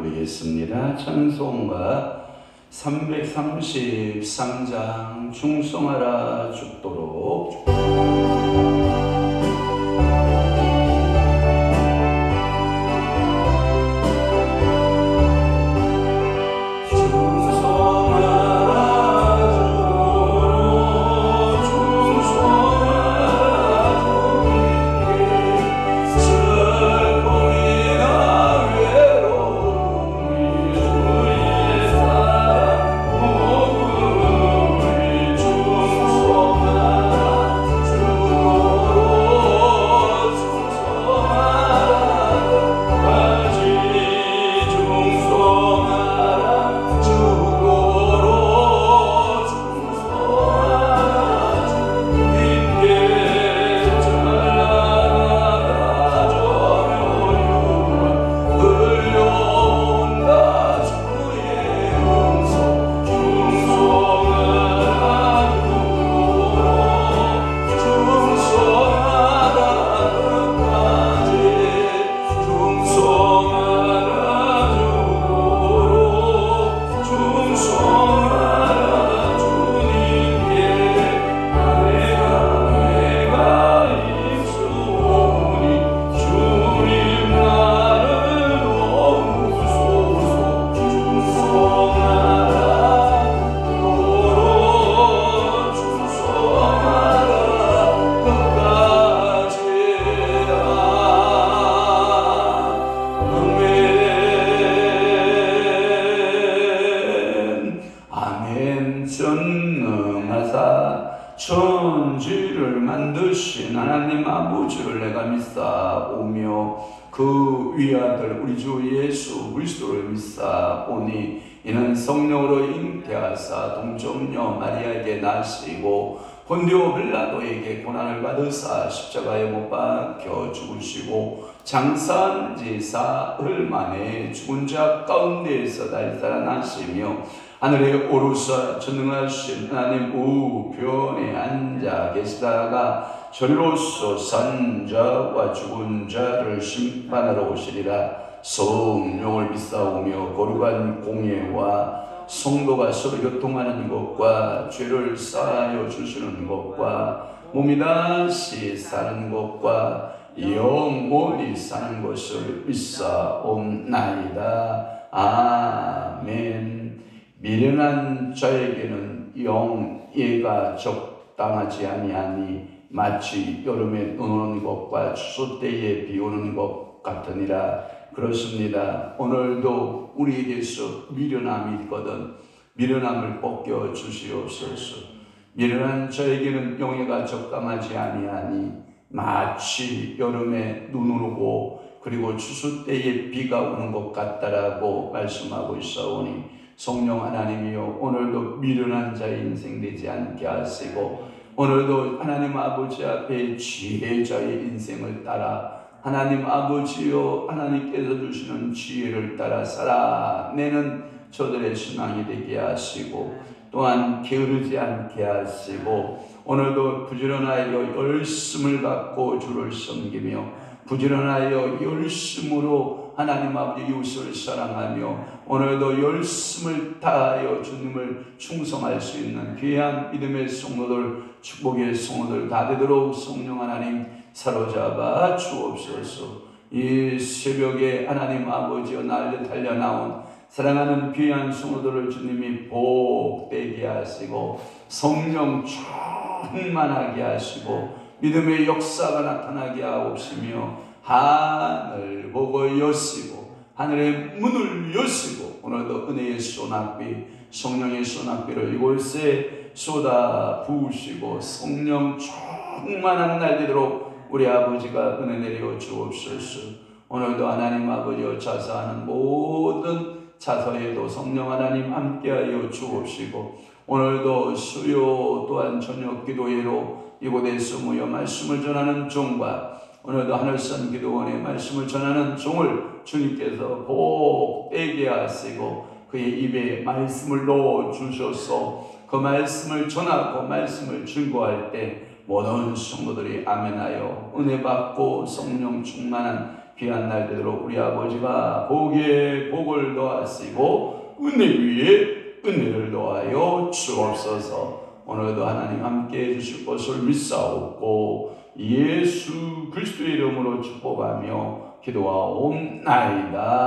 부르겠습니다. 찬송가 333장 충성하라 죽도록. 전능하사 천지를 만드신 하나님 아버지를 내가 믿사오며 그 위아들 우리 주 예수 그리스도를 믿사오니 이는 성령으로 잉태하사 동정녀 마리아에게 나시고 본디오 빌라도에게 고난을 받으사 십자가에 못 박혀 죽으시고 장사한 지 사흘 만에 죽은 자 가운데에서 다시 살아나시며 하늘에 오르사 전능하신 하나님 우편에 앉아 계시다가 저리로서 산 자와 죽은 자를 심판하러 오시리라. 성령을 믿사오며 거룩한 공예와 성도가 서로 교통하는 것과 죄를 사하여 주시는 것과 몸이 다시 사는 것과 영원히 사는 것을 믿사옵나이다. 아멘. 미련한 자에게는 영예가 적당하지 아니하니 마치 여름에 눈 오는 것과 추수 때에 비 오는 것 같으니라. 그렇습니다. 오늘도 우리에게서 미련함이 있거든 미련함을 벗겨 주시옵소서. 미련한 자에게는 영예가 적당하지 아니하니 마치 여름에 눈 오고 그리고 추수 때에 비가 오는 것 같다라고 말씀하고 있사오니 성령 하나님이여 오늘도 미련한 자의 인생 되지 않게 하시고 오늘도 하나님 아버지 앞에 지혜자의 인생을 따라 하나님 아버지여 하나님께서 주시는 지혜를 따라 살아내는 저들의 신앙이 되게 하시고 또한 게으르지 않게 하시고 오늘도 부지런하여 열심을 갖고 주를 섬기며 부지런하여 열심으로 하나님 아버지 이웃을 사랑하며 오늘도 열심을 다하여 주님을 충성할 수 있는 귀한 믿음의 성도들 축복의 성도들 다 되도록 성령 하나님 사로잡아 주옵소서. 이 새벽에 하나님 아버지여 날려 달려 나온 사랑하는 귀한 성도들을 주님이 복되게 하시고 성령 충만하게 하시고 믿음의 역사가 나타나게 하옵시며 하늘 보고 여시고 하늘의 문을 여시고 오늘도 은혜의 소낙비 성령의 소낙비를 이곳에 쏟아 부으시고 성령 충만한 날 되도록 우리 아버지가 은혜 내려 주옵소서. 오늘도 하나님 아버지여 자사하는 모든 자서에도 성령 하나님 함께하여 주옵시고 오늘도 수요 또한 저녁 기도회로 이곳에서 모여 말씀을 전하는 종과 오늘도 하늘선 기도원에 말씀을 전하는 종을 주님께서 복되게 하시고 그의 입에 말씀을 넣어 주셔서 그 말씀을 전하고 말씀을 증거할 때 모든 성도들이 아멘하여 은혜 받고 성령 충만한 귀한 날 되도록 우리 아버지가 복에 복을 더하시고 은혜 위에 은혜를 더하여 주옵소서. 오늘도 하나님 함께 해주실 것을 믿사옵고 예수 그리스도의 이름으로 축복하며 기도하옵나이다.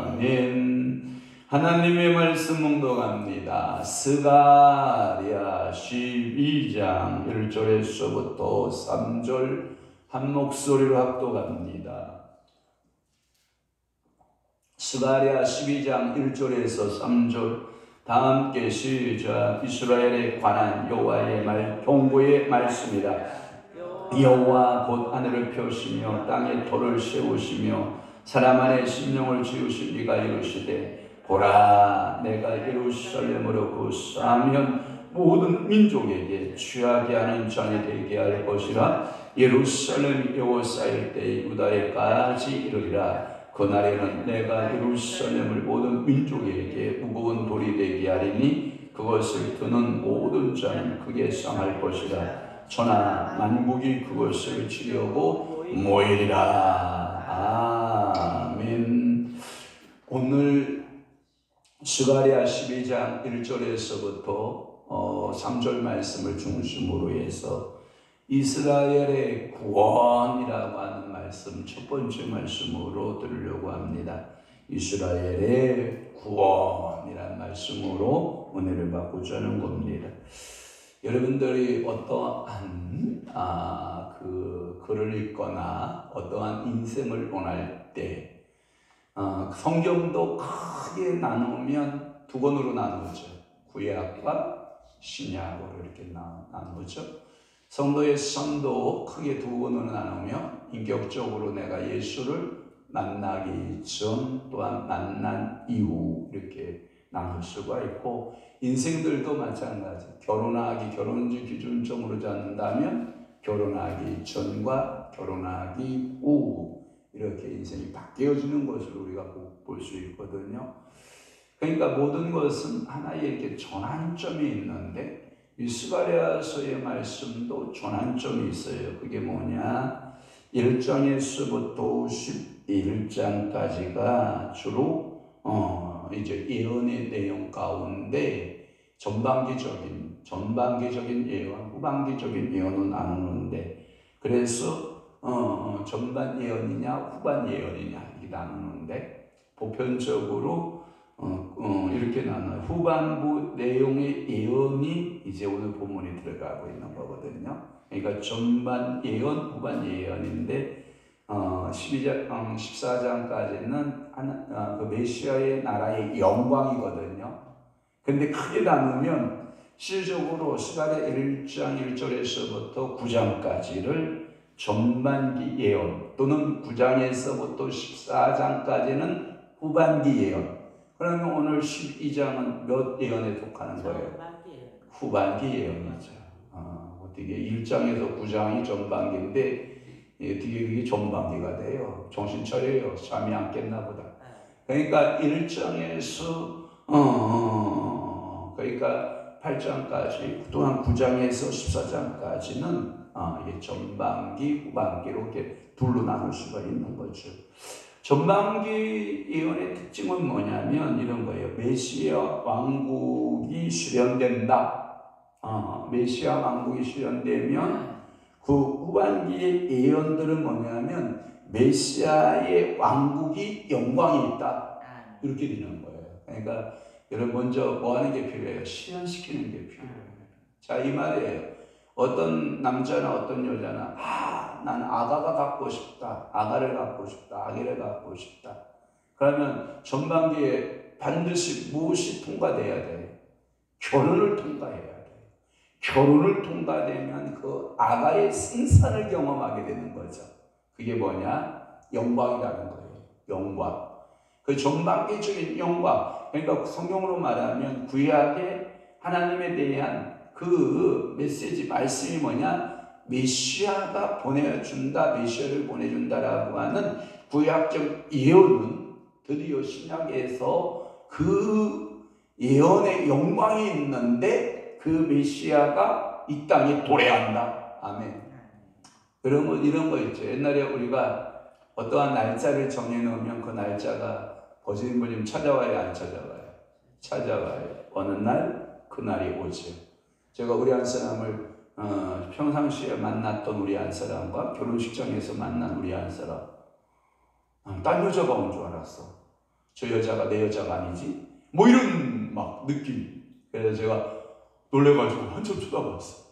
아멘. 하나님의 말씀 묵독합니다. 스가랴 12장 1절에서부터 3절 한 목소리로 합독합니다. 스가랴 12장 1절에서 3절 다 함께 시작. 이스라엘에 관한 여호와의 경고의 말씀이다. 여호와 곧 하늘을 펴시며 땅에 터를 세우시며 사람 안에 심령을 지으신 이가 이르시되 보라 내가 예루살렘으로 그 쌓으면 모든 민족에게 취하게 하는 잔이 되게 할 것이라. 예루살렘이 에워싸일 때 유다에까지 이르리라. 그날에는 내가 예루살렘을 모든 민족에게 무거운 돌이 되게 하리니 그것을 드는 모든 자는 크게 상할 것이라. 천하 만국이 그것을 치려고 모이리라. 아멘. 오늘 스가랴 12장 1절에서부터 3절 말씀을 중심으로 해서 이스라엘의 구원이라고 하는 말씀 첫 번째 말씀으로 들으려고 합니다. 이스라엘의 구원이라는 말씀으로 은혜를 받고자 하는 겁니다. 여러분들이 어떠한 글을 읽거나 어떠한 인생을 원할 때 성경도 크게 나누면 두 권으로 나누죠. 구약과 신약으로 이렇게 나누죠. 성도의 삶도 크게 두 권으로 나누며 인격적으로 내가 예수를 만나기 전 또한 만난 이후 이렇게 나눌 수가 있고, 인생들도 마찬가지. 결혼주 기준점으로 잡는다면 결혼하기 전과 결혼하기 후 이렇게 인생이 바뀌어지는 것을 우리가 볼 수 있거든요. 그러니까 모든 것은 하나의 이렇게 전환점이 있는데 이 스가랴서의 말씀도 전환점이 있어요. 그게 뭐냐? 1장에서부터 11장까지가 주로 이제 예언의 내용 가운데 전반기적인 예언, 후반기적인 예언을 나누는데, 그래서 전반 예언이냐 후반 예언이냐 이렇게 나누는데 보편적으로 이렇게 나눠요. 후반부 내용의 예언이 이제 오늘 본문에 들어가고 있는 거거든요. 그러니까 전반 예언, 후반 예언인데 14장까지는 그 메시아의 나라의 영광이거든요. 근데 크게 나누면 실질적으로 스가랴 1장 1절에서부터 9장까지를 전반기 예언 또는 9장에서부터 14장까지는 후반기 예언. 그러면 오늘 12장은 몇 예언에 속하는 거예요? 후반기 예언이죠. 어떻게 1장에서 9장이 전반기인데 어떻게 그게 전반기가 돼요? 정신 차려요. 잠이 안 깼나 보다. 그러니까 1장에서 그러니까 8장까지 또한 9장에서 14장까지는 이게 전반기, 후반기로 이렇게 둘로 나눌 수가 있는 거죠. 전반기 예언의 특징은 뭐냐면 이런 거예요. 메시아 왕국이 실현된다. 메시아 왕국이 실현되면 그 후반기의 예언들은 뭐냐면 메시아의 왕국이 영광이 있다. 이렇게 되는 거예요. 그러니까 여러분 먼저 뭐 하는 게 필요해요? 실현시키는 게 필요해요. 자, 이 말이에요. 어떤 남자나 어떤 여자나 나는 아가가 갖고 싶다. 아가를 갖고 싶다. 아기를 갖고 싶다. 그러면 전반기에 반드시 무엇이 통과돼야 돼? 결혼을 통과해야 돼. 결혼을 통과되면 그 아가의 생산을 경험하게 되는 거죠. 그게 뭐냐? 영광이라는 거예요. 영광. 그 전반기적인 영광. 그러니까 성경으로 말하면 구약의 하나님에 대한 그 메시지, 말씀이 뭐냐? 메시아가 보내준다, 메시아를 보내준다라고 하는 구약적 예언은 드디어 신약에서 그 예언의 영광이 있는데 그 메시아가 이 땅에 도래한다. 아멘. 그러면 이런 거 있죠. 옛날에 우리가 어떠한 날짜를 정해놓으면 그 날짜가 버짐버짐 찾아와요, 안 찾아와요? 찾아와요. 어느 날 그날이 오죠. 제가 우리 한 사람을 평상시에 만났던 우리 한 사람과 결혼식장에서 만난 우리 한 사람, 딴 여자가 온 줄 알았어. 저 여자가 내 여자가 아니지? 뭐 이런 막 느낌. 그래서 제가 놀래가지고 한참 쳐다봤어.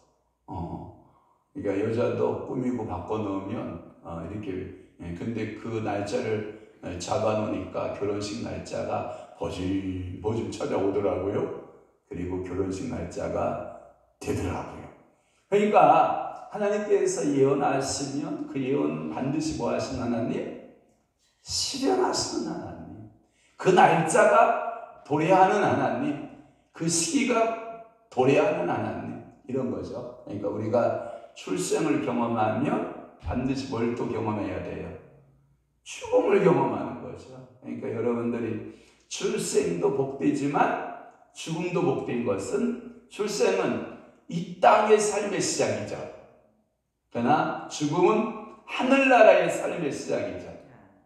그러니까 여자도 꾸미고 바꿔놓으면 이렇게. 근데 그 날짜를 잡아놓으니까 결혼식 날짜가 버짐 찾아오더라고요. 그리고 결혼식 날짜가 되더라고요. 그러니까 하나님께서 예언하시면 그 예언 반드시 뭐 하시는 하나님? 실현하시는 하나님. 그 날짜가 도래하는 하나님. 그 시기가 도래하는 하나님. 이런 거죠. 그러니까 우리가 출생을 경험하면 반드시 뭘 또 경험해야 돼요? 죽음을 경험하는 거죠. 그러니까 여러분들이 출생도 복되지만 죽음도 복된 것은, 출생은 이 땅의 삶의 시작이죠. 그러나 죽음은 하늘나라의 삶의 시작이죠.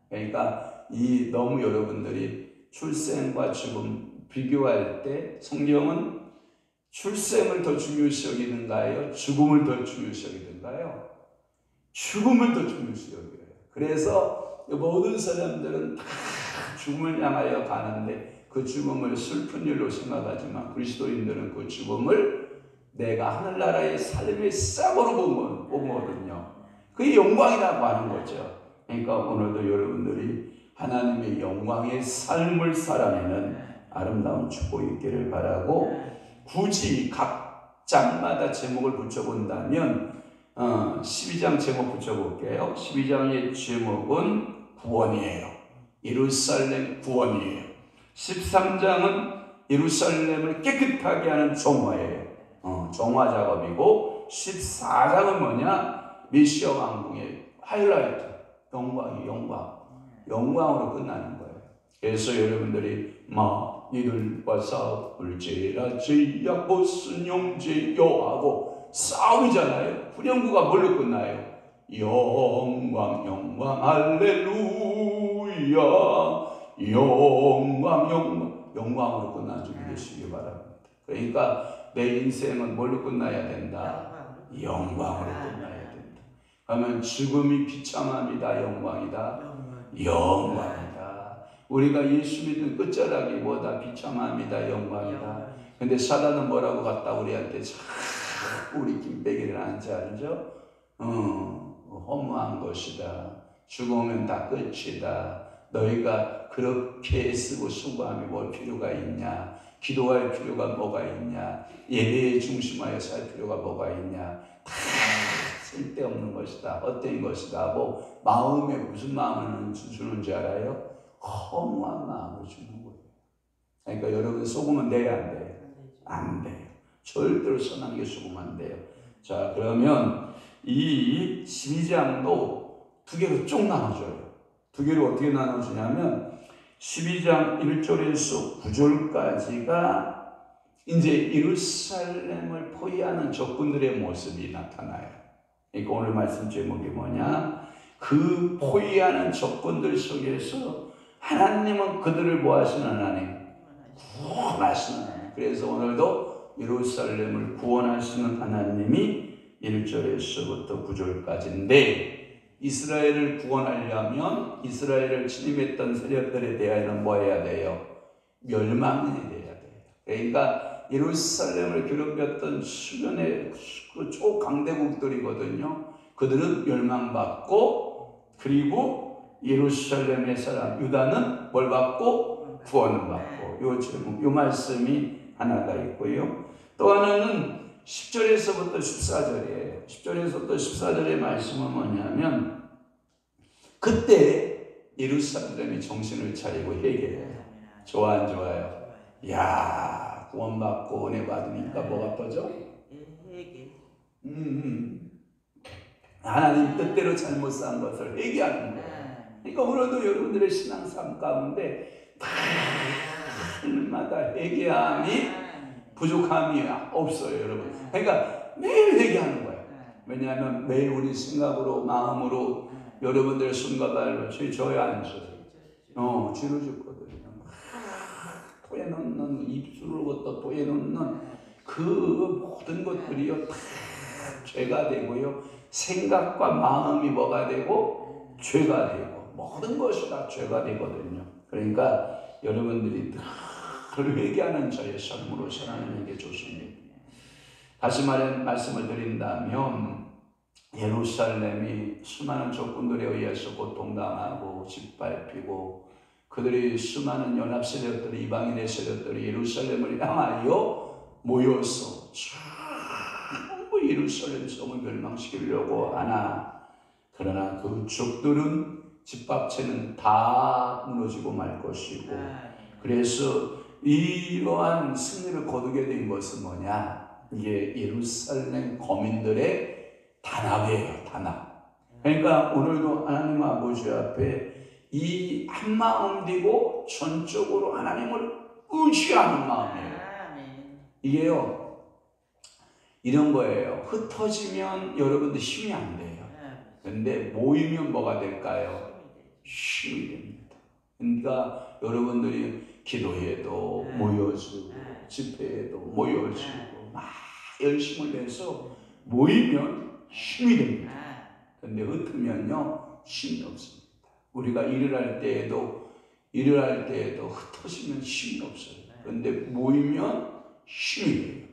그러니까 너무 여러분들이 출생과 죽음 비교할 때 성경은 출생을 더 중요시 여기는가요? 죽음을 더 중요시 여기는가요? 죽음을 더 중요시 여겨요. 그래서 모든 사람들은 다 죽음을 향하여 가는데 그 죽음을 슬픈 일로 생각하지만 그리스도인들은 그 죽음을 내가 하늘나라의 삶의 시작으로 보거든요. 그게 영광이라고 하는 거죠. 그러니까 오늘도 여러분들이 하나님의 영광의 삶을 살아내는 아름다운 축복이 있기를 바라고, 굳이 각 장마다 제목을 붙여본다면 12장 제목 붙여볼게요. 12장의 제목은 구원이에요. 예루살렘 구원이에요. 13장은 예루살렘을 깨끗하게 하는 정화예요. 정화 작업이고, 14장은 뭐냐? 메시아 왕궁의 하이라이트, 영광으로 끝나는 거예요. 그래서 여러분들이 이들과 싸울지라지 야봇은 영제여하고 싸우잖아요. 후렴구가 뭘로 끝나요? 영광 할렐루야, 영광으로 끝나주기 되시기 바랍니다. 그러니까 내 인생은 뭘로 끝나야 된다? 영광으로 끝나야 된다. 그러면 죽음이 비참합니다, 영광이다? 영광이다. 우리가 예수 믿는 끝자락이보다 비참합니다, 영광이다. 근데 사단은 뭐라고 갖다 우리한테 자꾸 우리 김빼기를 앉아죠. 허무한 것이다. 죽으면 다 끝이다. 너희가 그렇게 애쓰고 수고하며 뭘 필요가 있냐? 기도할 필요가 뭐가 있냐? 예배에 중심하여 살 필요가 뭐가 있냐? 다 쓸데없는 것이다. 헛된 것이다 하고 마음에 무슨 마음을 주는지 알아요? 허무한 마음을 주는 거예요. 그러니까 여러분 속으면 돼요, 안 돼요? 안 돼요. 절대로 선한 게 속으면 안 돼요. 자, 그러면 이 12장도 두 개로 쭉 나눠줘요. 두 개로 어떻게 나눠주냐면 12장 1절에서 9절까지가 이제 예루살렘을 포위하는 적군들의 모습이 나타나요. 그러니까 오늘 말씀 제목이 뭐냐? 그 포위하는 적군들 속에서 하나님은 그들을 뭐 하시는 하나님? 구원하시는 하나님. 그래서 오늘도 예루살렘을 구원하시는 하나님이 1절에서부터 9절까지인데, 이스라엘을 구원하려면 이스라엘을 침입했던 세력들에 대하여는 뭐 해야 돼요? 멸망이 돼야 돼요. 그러니까 예루살렘을 괴롭혔던 주변의 그 초강대국들이거든요. 그들은 멸망받고, 그리고 예루살렘의 사람 유다는 뭘 받고? 구원을 받고. 요 제목, 요 말씀이 하나가 있고요. 또 하나는 10절에서부터 14절이에요. 10절에서부터 14절의 말씀은 뭐냐면, 그때 예루살렘이 정신을 차리고 회개해요. 좋아, 안 좋아요? 야, 구원받고 은혜 받으니까 뭐가 터져? 하나님 뜻대로 잘못 산 것을 회개하는 거예요. 그러니까 오늘도 여러분들의 신앙삶 가운데 날마다 회개함이 부족함이 없어요, 여러분. 그러니까 매일 회개하는 거예요. 왜냐하면 매일 우리 생각으로, 마음으로 여러분들 손과 발로 저에 앉아요. 쥐로 죽거든요. 토에 넣는 입술로부터 토에 넣는 그 모든 것들이요 다 죄가 되고요. 생각과 마음이 뭐가 되고 죄가 되고 모든 것이 다 죄가 되거든요. 그러니까 여러분들이 늘 회개하는 자의 삶으로 살아가는 게 좋습니다. 다시 말씀을 드린다면 예루살렘이 수많은 적군들에 의해서 고통당하고 짓밟히고 그들이 수많은 연합 세력들이 이방인의 세력들이 예루살렘을 향하여 모여서 전부 예루살렘 성을 멸망시키려고 하나 그러나 그 적들은 집합체는 다 무너지고 말 것이고 그래서 이러한 승리를 거두게 된 것은 뭐냐? 이게 예루살렘 거민들의 단합이에요. 단합. 그러니까 오늘도 하나님 아버지 앞에 이 한 마음 되고 전적으로 하나님을 의지하는 마음이에요. 이게요 이런 거예요. 흩어지면 여러분들 힘이 안 돼요. 근데 모이면 뭐가 될까요? 힘이 됩니다. 그러니까 여러분들이 기도회도 모여주고 집회에도 모여주고 막 열심을 내서 모이면 힘이 됩니다. 근데 흩으면요 힘이 없습니다. 우리가 일을 할 때에도 흩어지면 힘이 없어요. 근데 모이면 힘이 돼요.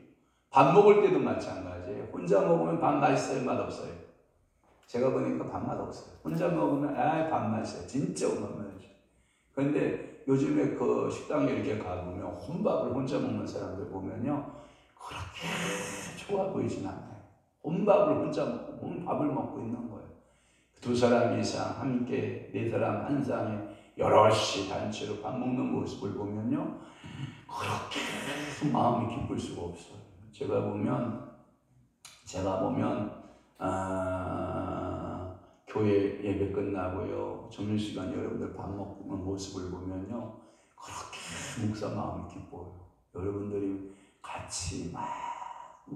밥 먹을 때도 마찬가지예요. 혼자 먹으면 밥 맛있어요? 맛없어요? 제가 보니까 밥 맛없어요. 혼자 먹으면 밥 맛있어요. 진짜 밥 맛있어요. 근데 요즘에 그 식당에 이렇게 가보면 혼밥을 혼자 먹는 사람들 보면요 그렇게 좋아 보이진 않아요. 혼밥을 혼자 먹고 혼밥을 먹고 있는 거예요. 두 사람 이상 함께 네 사람 한 상에 여럿이 단체로 밥 먹는 모습을 보면요 그렇게 마음이 기쁠 수가 없어요. 제가 보면 교회 예배 끝나고요 점심시간 여러분들 밥 먹는 모습을 보면요 그렇게 목사 마음이 기뻐요. 여러분들이 같이 막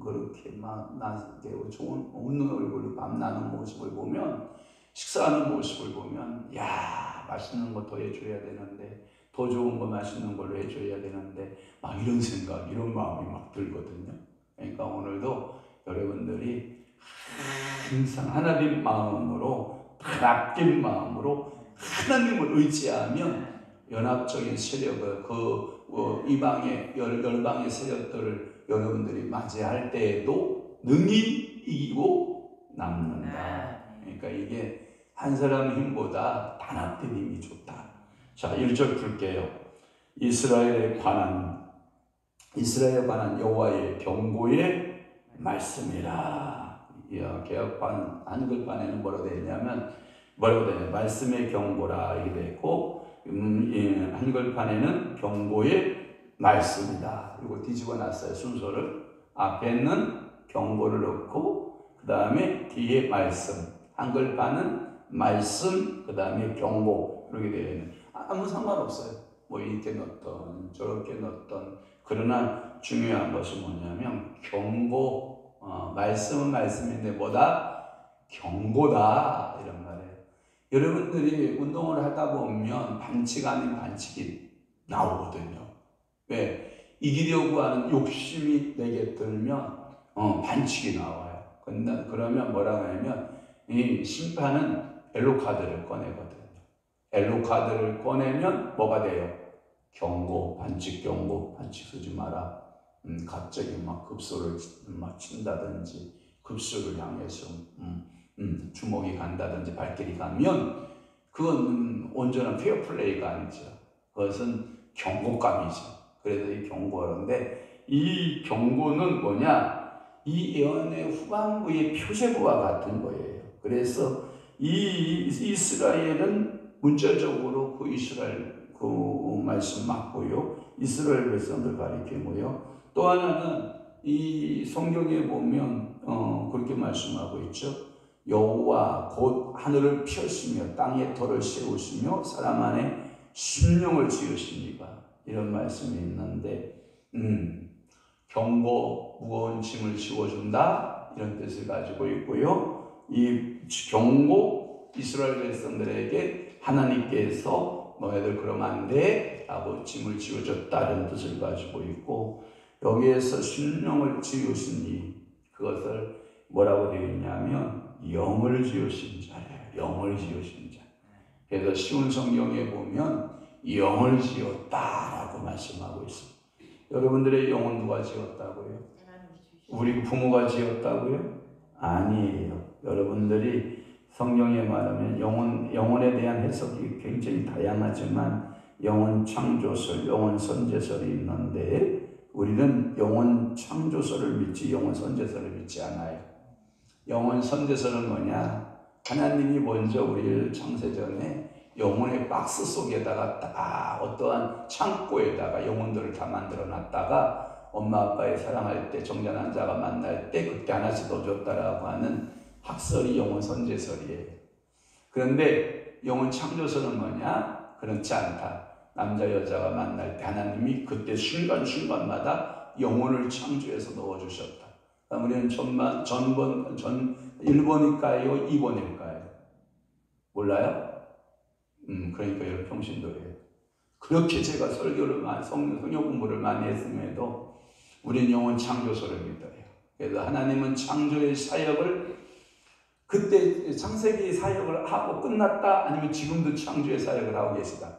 그렇게 막 나게 좋은 웃는 얼굴로 밥 나누는 모습을 보면 식사하는 모습을 보면 야 맛있는 거 더 해줘야 되는데 더 좋은 거 맛있는 걸로 해줘야 되는데 막 이런 생각 이런 마음이 막 들거든요. 그러니까 오늘도 여러분들이 항상 하나님 마음으로 단합된 마음으로 하나님을 의지하면 연합적인 세력을 이방의 열방의 세력들을 여러분들이 맞이할 때에도 능히 이기고 남는다. 그러니까 이게 한 사람 힘보다 단합된 힘이 좋다. 자 1절 풀게요. 이스라엘에 관한 여호와의 경고의 말씀이라. 개혁판 한글판에는 뭐라고 되어 있냐면 말씀의 경고라 이렇게 되어 있고 한글판에는 경고의 말씀이다. 그리고 뒤집어 놨어요. 순서를 앞에는 경고를 넣고 그 다음에 뒤에 말씀. 한글판은 말씀 그 다음에 경고 이렇게 되어 있는 아무 상관없어요. 뭐 이렇게 넣었던 저렇게 넣었던 그러나 중요한 것은 뭐냐면 경고 말씀은 말씀인데 뭐다? 경고다 이런 말이에요. 여러분들이 운동을 하다 보면 반칙 아닌 반칙이 나오거든요. 왜? 이기려고 하는 욕심이 내게 들면 반칙이 나와요. 그러면 뭐라고 하냐면 이 심판은 옐로카드를 꺼내거든요. 옐로카드를 꺼내면 뭐가 돼요? 경고, 반칙 쓰지 마라. 갑자기 막 급소를 막 친다든지 급소를 향해서 주먹이 간다든지 발길이 가면 그건 온전한 페어플레이가 아니죠. 그것은 경고감이죠. 그래서 이 경고인데 이 경고는 뭐냐? 이 예언의 후반부의 표제부와 같은 거예요. 그래서 이 이스라엘은 문자적으로 그 이스라엘 그 말씀 맞고요. 이스라엘 백성들 가리키고요. 또 하나는 이 성경에 보면 그렇게 말씀하고 있죠. 여호와 곧 하늘을 펴시며 땅에 터를 세우시며 사람 안에 심령을 지으십니까? 이런 말씀이 있는데 경고 무거운 짐을 지워준다 이런 뜻을 가지고 있고요. 이 경고 이스라엘 백성들에게 하나님께서 너희들 그러면 안 돼 라고 짐을 지어줬다는 뜻을 가지고 있고, 여기에서 심령을 지으시니 그것을 뭐라고 되어 있냐면 영을 지으신 자예요. 영을 지으신 자. 그래서 쉬운 성경에 보면 영을 지었다라고 말씀하고 있습니다. 여러분들의 영은 누가 지었다고요? 우리 부모가 지었다고요? 아니에요. 여러분들이 성경에 말하면 영혼에 대한 해석이 굉장히 다양하지만 영혼 창조설, 영혼 선제설이 있는데 우리는 영혼 창조설을 믿지 영혼 선제설을 믿지 않아요. 영혼 선제설은 뭐냐? 하나님이 먼저 우리를 창세전에 영혼의 박스 속에다가 딱 어떠한 창고에다가 영혼들을 다 만들어 놨다가 엄마 아빠의 사랑할 때 정전한 자가 만날 때 그때 하나씩 더 줬다라고 하는 학설이 영혼 선제설이에요. 그런데 영혼 창조설은 뭐냐? 그렇지 않다. 남자 여자가 만날 때 하나님이 그때 순간순간마다 영혼을 창조해서 넣어주셨다. 우리는 1번일까요? 2번일까요? 몰라요? 그러니까 여러분 평신도예요. 그렇게 제가 설교를 성경 공부를 많이 했음에도 우리는 영혼 창조설을 믿어요. 그래서 하나님은 창조의 사역을 그때 창세기 사역을 하고 끝났다? 아니면 지금도 창조의 사역을 하고 계시다?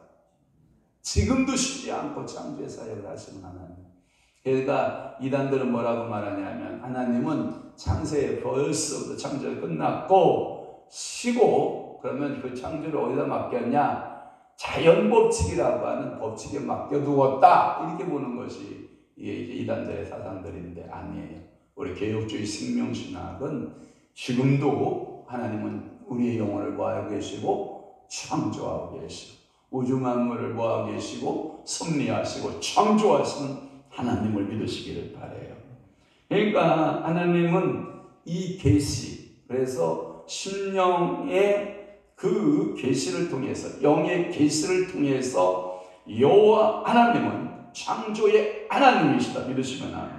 지금도 쉬지 않고 창조의 사역을 하시는 하나님. 그러니까 이단들은 뭐라고 말하냐면 하나님은 창세에 벌써부터 창조가 끝났고 쉬고 그러면 그 창조를 어디다 맡겼냐? 자연법칙이라고 하는 법칙에 맡겨두었다. 이렇게 보는 것이 이게 이단들의 사상들인데 아니에요. 우리 개혁주의 생명신학은 지금도 하나님은 우리의 영혼을 뭐하고 계시고 창조하고 계시고 우주 만물을 뭐하고 계시고 섭리하시고 창조하시는 하나님을 믿으시기를 바라요. 그러니까 하나님은 이 계시, 그래서 심령의 그 계시를 통해서 영의 계시를 통해서 여호와 하나님은 창조의 하나님이시다 믿으시면 아멘.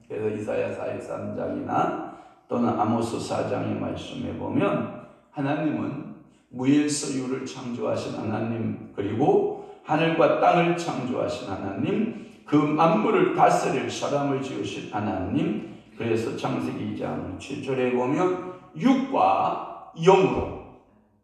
그래서 이사야 43장이나 또는 아모스 4장의 말씀에 보면 하나님은 무에서 유를 창조하신 하나님, 그리고 하늘과 땅을 창조하신 하나님, 그 만물을 다스릴 사람을 지으신 하나님. 그래서 창세기 2장 7절에 보면 육과 영으로,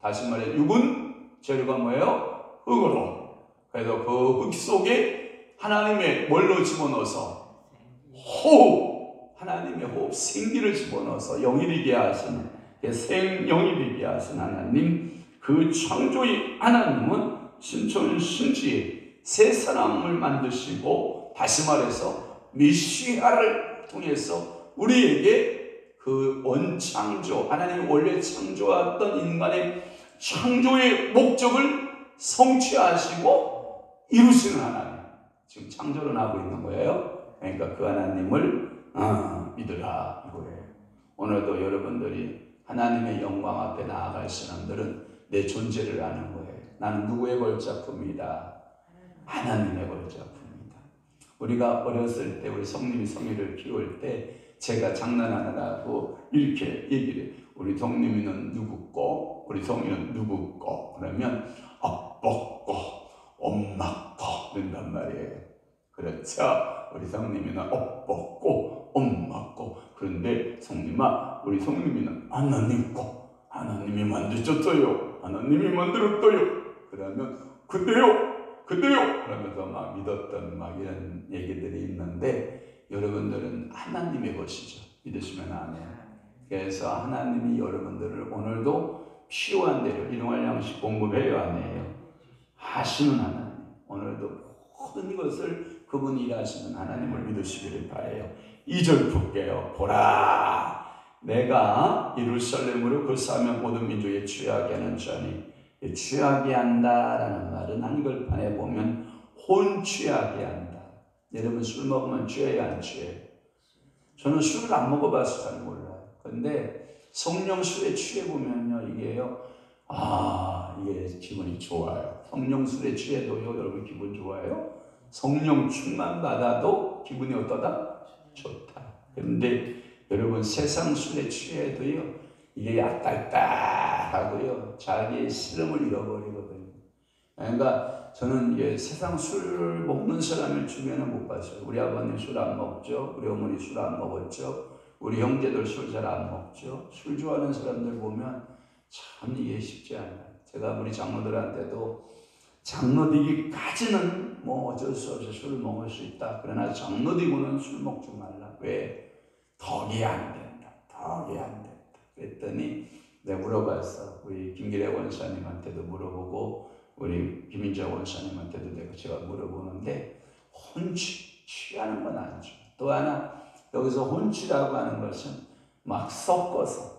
다시 말해 육은 재료가 뭐예요? 흙으로. 그래서 그 흙 속에 하나님의 뭘로 집어넣어서 호흡, 하나님의 호흡, 생기를 집어넣어서 영이리게 하시는, 생영이리게 하신 하나님, 그 창조의 하나님은 신천신지에 새 사람을 만드시고, 다시 말해서 메시아를 통해서 우리에게 그 원창조, 하나님이 원래 창조했던 인간의 창조의 목적을 성취하시고 이루시는 하나님, 지금 창조를 하고 있는 거예요. 그러니까 그 하나님을 믿으라 이거예요. 오늘도 여러분들이 하나님의 영광 앞에 나아갈 사람들은 내 존재를 아는 거예요. 나는 누구의 걸작품이다? 하나님의 걸작품이다. 우리가 어렸을 때 우리 성님이 성희를 키울 때 제가 장난하느라고 이렇게 얘기를 해요. 우리 성님이는 누구 거? 우리 성희는 누구 거? 그러면 아빠 거, 엄마 거 된단 말이에요. 그렇죠? 우리 성님이는 아빠 거, 엄마 거. 그런데 성님아, 우리 성님이는 하나님 거. 하나님이 만드셨어요. 하나님이 만들었어요. 그러면 그대요 그러면서 막 믿었던 막 이런 얘기들이 있는데, 여러분들은 하나님의 것이죠. 믿으시면 아멘. 그래서 하나님이 여러분들을 오늘도 필요한 대로 일용할 양식 공급해요, 안 해요? 하시는 하나님, 오늘도 모든 것을 그분이 일하시는 하나님을 믿으시기를 바라요. 2절 볼게요. 보라, 내가 예루살렘으로 그 사면 모든 민족에 취하게 하는 자니, 취하게 한다라는 말은 한글판에 보면 혼취하게 한다. 여러분 술 먹으면 취해야 안 취해요? 저는 술을 안 먹어봐서 잘 몰라요. 그런데 성령 술에 취해보면요, 이게요, 이게 기분이 좋아요. 성령 술에 취해도요, 여러분 기분 좋아요? 성령 충만 받아도 기분이 어떠다? 좋다. 그런데 여러분 세상 술에 취해도요, 이게 약달달하고요. 자기의 씨름을 잃어버리거든요. 그러니까 저는 세상 술 먹는 사람을 주변에 못 봤어요. 우리 아버님 술 안 먹죠. 우리 어머니 술 안 먹었죠. 우리 형제들 술 잘 안 먹죠. 술 좋아하는 사람들 보면 참 이해 쉽지 않아요. 제가 우리 장로들한테도 장로되기까지는 뭐 어쩔 수 없이 술을 먹을 수 있다. 그러나 장로되고는 술 먹지 말라. 왜? 덕이 안 된다. 덕이 안 된다. 그랬더니 내가 물어봤어. 우리 김기래 원사님한테도 물어보고 우리 김인자 원사님한테도 제가 물어보는데 혼취, 취하는 건 아니죠. 또 하나 여기서 혼취라고 하는 것은 막 섞어서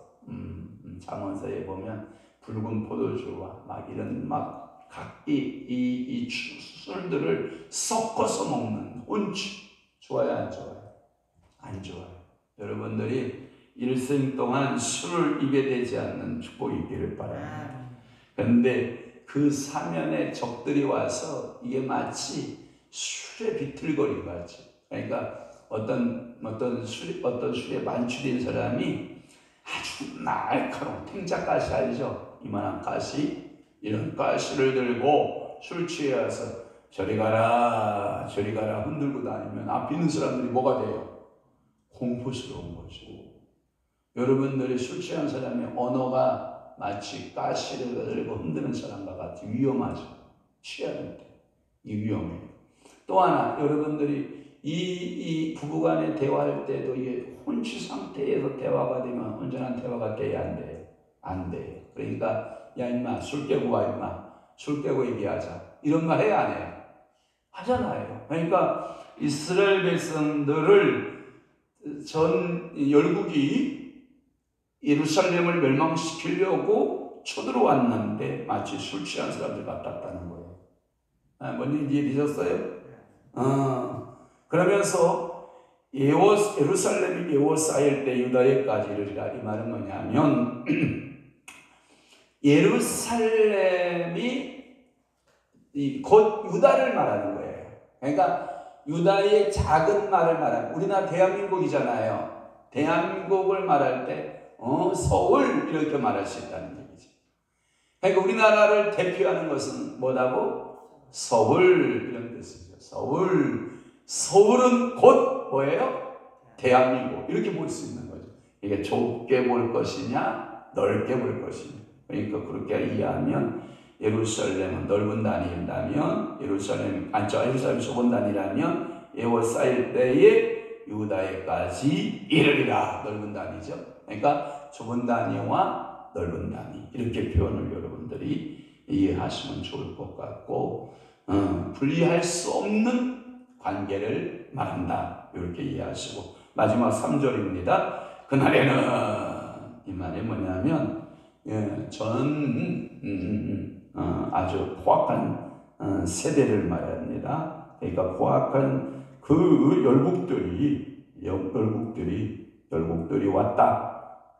잠언서에 보면 붉은 포도주와 막 이런 막 각기 이 술들을 섞어서 먹는 혼취 좋아요, 안 좋아요? 안 좋아요. 여러분들이 일생 동안 술을 입에 대지 않는 축복이 있기를 바랍니다. 그런데 그 사면에 적들이 와서 이게 마치 술에 비틀거리 같이, 그러니까 어떤 술에 만취된 사람이 아주 날카로운 탱자가시 알죠? 이만한 가시, 이런 가시를 들고 술 취해서 저리 가라 저리 가라 흔들고 다니면 앞에 있는 사람들이 뭐가 돼요? 공포스러운 거죠. 여러분들이 술 취한 사람의 언어가 마치 가시를 들고 흔드는 사람과 같이 위험하죠. 취하는 때 이 위험해요. 또 하나 여러분들이 이 부부간에 대화할 때도 이게 혼취 상태에서 대화가 되면 온전한 대화가 돼야 안 돼요. 안 돼요. 그러니까 야 임마 술 깨고 와 임마 술 깨고 얘기하자 이런 말 해야 안 해요? 하잖아요. 그러니까 이스라엘 백성들을 전 열국이 예루살렘을 멸망시키려고 쳐들어왔는데 마치 술 취한 사람들 같았다는 거예요. 뭔 얘기 이해되셨어요? 그러면서 예루살렘이 에워싸일 때 유다에까지 이르리라. 이 말은 뭐냐면 예루살렘이 곧 유다를 말하는 거예요. 그러니까 유다의 작은 말을 말하는, 우리나라 대한민국이잖아요. 대한민국을 말할 때 서울 이렇게 말할 수 있다는 얘기죠. 그러니까 우리나라를 대표하는 것은 뭐라고? 서울 이런 뜻이죠. 서울은 곧 뭐예요? 대한민국 이렇게 볼 수 있는 거죠. 이게 좁게 볼 것이냐 넓게 볼 것이냐. 그러니까 그렇게 이해하면 예루살렘은 넓은 단위라면 예루살렘이 좁은 단위라면 에워싸일 때에 유다에까지 이르리라. 넓은 단위죠. 그러니까 좁은 단위와 넓은 단위 이렇게 표현을 여러분들이 이해하시면 좋을 것 같고 분리할 수 없는 관계를 말한다. 이렇게 이해하시고 마지막 3절입니다. 그날에는 이 말이 뭐냐면 아주 포악한 세대를 말합니다. 그러니까 포악한 그 열국들이 왔다.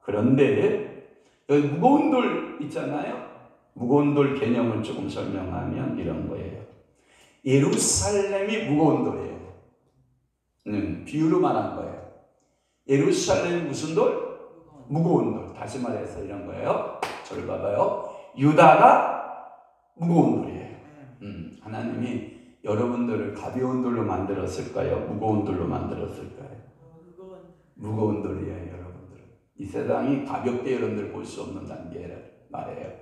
그런데 여기 무거운 돌 있잖아요. 무거운 돌 개념을 조금 설명하면 이런 거예요. 예루살렘이 무거운 돌이에요. 비유로 말한 거예요. 예루살렘이 무슨 돌? 무거운 돌. 다시 말해서 이런 거예요. 저를 봐봐요. 유다가 무거운 돌이에요. 하나님이 여러분들을 가벼운 돌로 만들었을까요? 무거운 돌로 만들었을까요? 무거운 돌이에요, 여러분들. 이 세상이 가볍게 여러분들 볼 수 없는 단계를 말해요.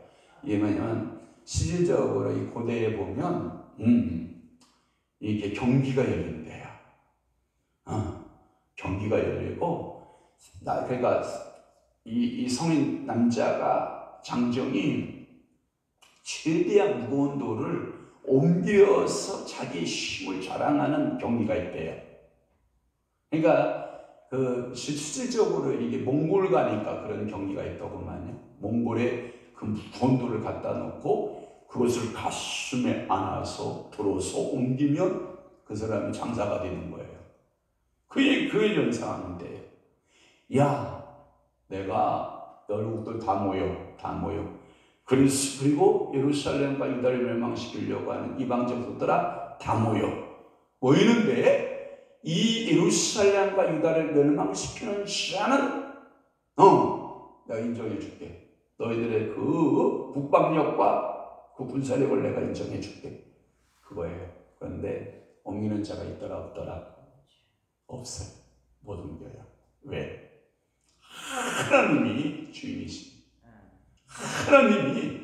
왜냐하면 실질적으로 이 고대에 보면 이게 경기가 열린대요. 경기가 열리고 그러니까 이 성인 남자가 장정이 최대한 무거운 돌을 옮겨서 자기 힘을 자랑하는 경기가 있대요. 그러니까 실질적으로 이게 몽골 가니까 그런 경기가 있더구만요. 몽골에 그 무거운 돌을 갖다 놓고 그것을 가슴에 안아서 들어서 옮기면 그 사람이 장사가 되는 거예요. 그게 이런 상황인데, 야, 내가 열국들 다 모여. 그리고 예루살렘과 유다를 멸망시키려고 하는 이방적族들아 다 모이는데 이 예루살렘과 유다를 멸망시키는 자는 내가 인정해 줄게. 너희들의 그 국방력과 그 군사력을 내가 인정해 줄게. 그거예요. 그런데 옮기는 자가 있더라 없더라? 없어요. 못 옮겨요. 왜? 하나님이 주인이시. 하나님이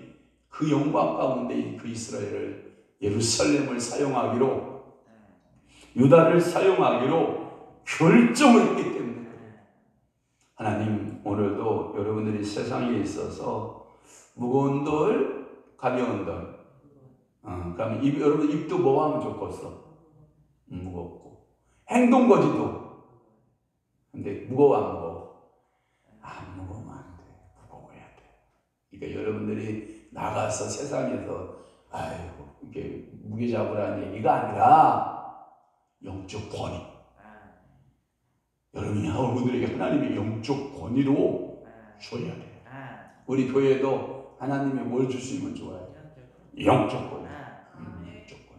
그 영광 가운데 그 이스라엘을, 예루살렘을 사용하기로, 유다를 사용하기로 결정을 했기 때문에 하나님 오늘도 여러분들이 세상에 있어서 무거운 돌, 가벼운 돌, 그러면 여러분 입도 뭐 하면 좋겠어? 무겁고. 행동거지도. 근데 무거워 안 무거워? 안 무거우면 안 돼. 무거워야 돼. 그러니까 여러분들이 나가서 세상에서 아이고 이게 무게 잡으라는 얘기가 아니라 영적 권위. 여러분들에게 하나님의 영적 권위로 줘야 돼요. 우리 교회도 하나님이 뭘 주시면 좋아요? 영적 권위. 영적 권위.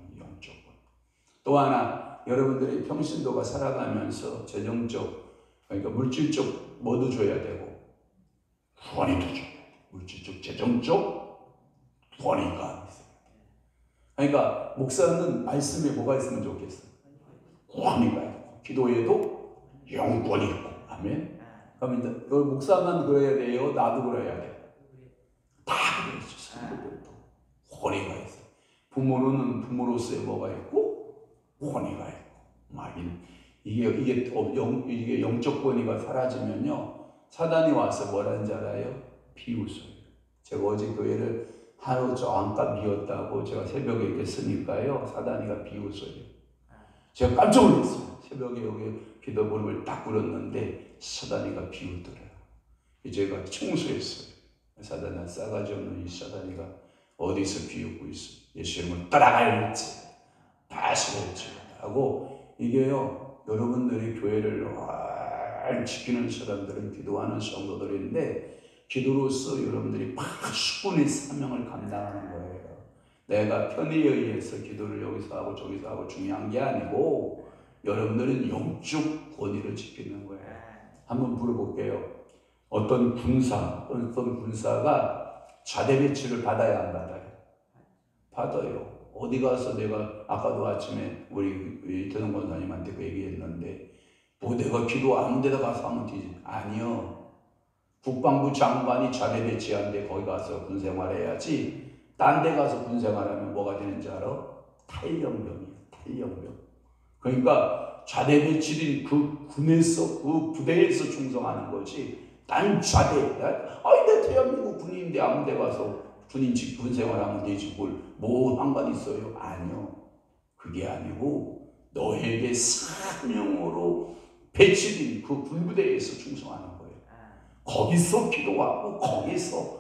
또 하나, 여러분들의 평신도가 살아가면서 재정적, 그러니까 물질적 뭐도 줘야 되고 권위도 줘야 돼요. 물질적, 재정적 권위가 있어요. 그러니까 목사는 말씀에 뭐가 있으면 좋겠어? 권위가 있고, 기도에도 영권이 있고. 아멘. 그러면 목사만 그래야 돼요? 나도 그래야 돼요? 다 그래야죠. 성도들도 권위가 있어. 부모로는 부모로서의 뭐가 있고 권위가 있고. 이게 영적 권위가 사라지면요, 사단이 와서 뭐라는지 알아요? 비웃어요. 제가 어제 교회를 하루 저 안가 비웠다고 제가 새벽에 이렇게 쓰니까요, 사단이가 비웃어요. 제가 깜짝 놀랐어요. 새벽에 여기 기도 무릎을 딱 꿇었는데 사단이가 비웃더래요. 제가 청소했어요. 사단아, 싸가지 없는 이 사단이가 어디서 비웃고 있어? 예수 이름을 따라갈지 다시 할지 하고. 이게요, 여러분들이 교회를 잘 지키는 사람들은, 기도하는 성도들인데, 기도로서 여러분들이 수군의 사명을 감당하는 거예요. 내가 편의에 의해서 기도를 여기서 하고 저기서 하고 중요한 게 아니고, 여러분들은 영적 권위를 지키는 거예요. 한번 물어볼게요. 어떤 군사가 자대 배치를 받아야 안 받아요? 받아요. 어디 가서 내가 아까도 아침에 우리 이태동 권사님한테 그 얘기했는데, 뭐 내가 기도 아무 데다 가서 하면 되지? 아니요. 국방부 장관이 자대 배치한데 거기 가서 군생활해야지. 딴 데 가서 군생활하면 뭐가 되는지 알아? 탈영병이에요. 탈영병. 그러니까 자대 배치된 그 군에서, 그 부대에서 충성하는 거지. 딴 자대, 내 대한민국 군인인데 아무 데 가서 군생활하면 되지 뭐 상관 있어요? 아니요. 그게 아니고 너에게 사명으로 배치된 그 군부대에서 충성하는 거예요. 거기서 기도하고 거기서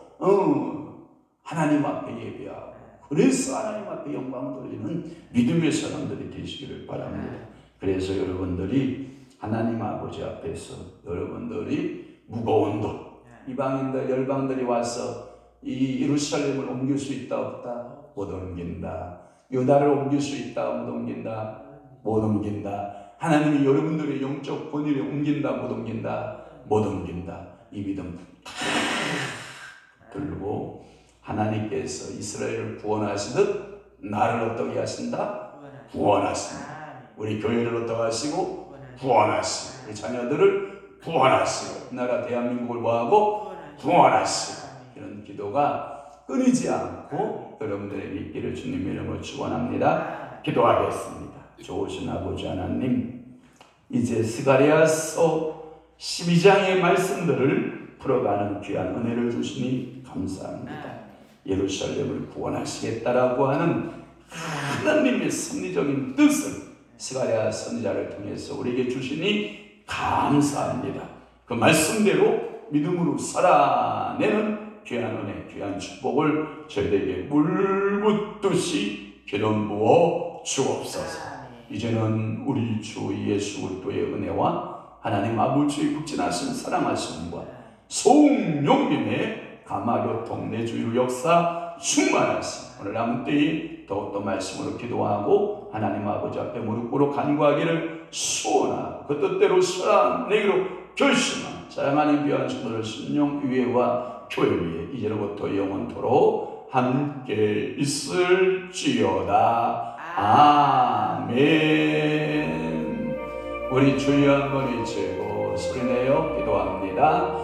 하나님 앞에 예배하고, 그래서 하나님 앞에 영광을 돌리는 믿음의 사람들이 되시기를 바랍니다. 그래서 여러분들이 하나님 아버지 앞에서 여러분들이 무거운 돌, 이방인들, 열방들이 와서 이 예루살렘을 옮길 수 있다 없다? 못 옮긴다. 유다를 옮길 수 있다 못 옮긴다? 못 옮긴다. 하나님이 여러분들의 영적 권위를 옮긴다 못 옮긴다? 못 옮긴다. 이 믿음 들고, 하나님께서 이스라엘을 구원하시듯 나를 어떻게 하신다? 구원하신다. 우리 교회를 어떻게 하시고? 구원하시고, 우리 자녀들을 구원하시고, 나라 대한민국을 뭐하고? 구원하시고. 이런 기도가 끊이지 않고 여러분들의 있기를 주님의 이름으로 축원합니다. 기도하겠습니다. 좋으신 아버지 하나님, 이제 스가랴서 12장의 말씀들을 풀어가는 귀한 은혜를 주시니 감사합니다. 예루살렘을 구원하시겠다라고 하는 하나님의 섭리적인 뜻을 스가랴 선지자를 통해서 우리에게 주시니 감사합니다. 그 말씀대로 믿음으로 살아내는 귀한 은혜, 귀한 축복을 저희에게 물붓듯이 기름 부어 주옵소서. 이제는 우리 주 예수 그리스도의 은혜와 하나님 아버지의 극진하신 사랑하심과 성령님의 감화교통 내주의 역사 충만하심, 오늘 남은 때에 더욱더 말씀으로 기도하고 하나님 아버지 앞에 무릎 꿇어 간구하기를 소원하고 그 뜻대로 살아내기로 결심한 사랑하는 귀한 성도들 심령 위에와 교회 위에 이제로부터 영원토록 함께 있을지어다. 아멘. 우리 주여 한번 외치고 소리내어 기도합니다.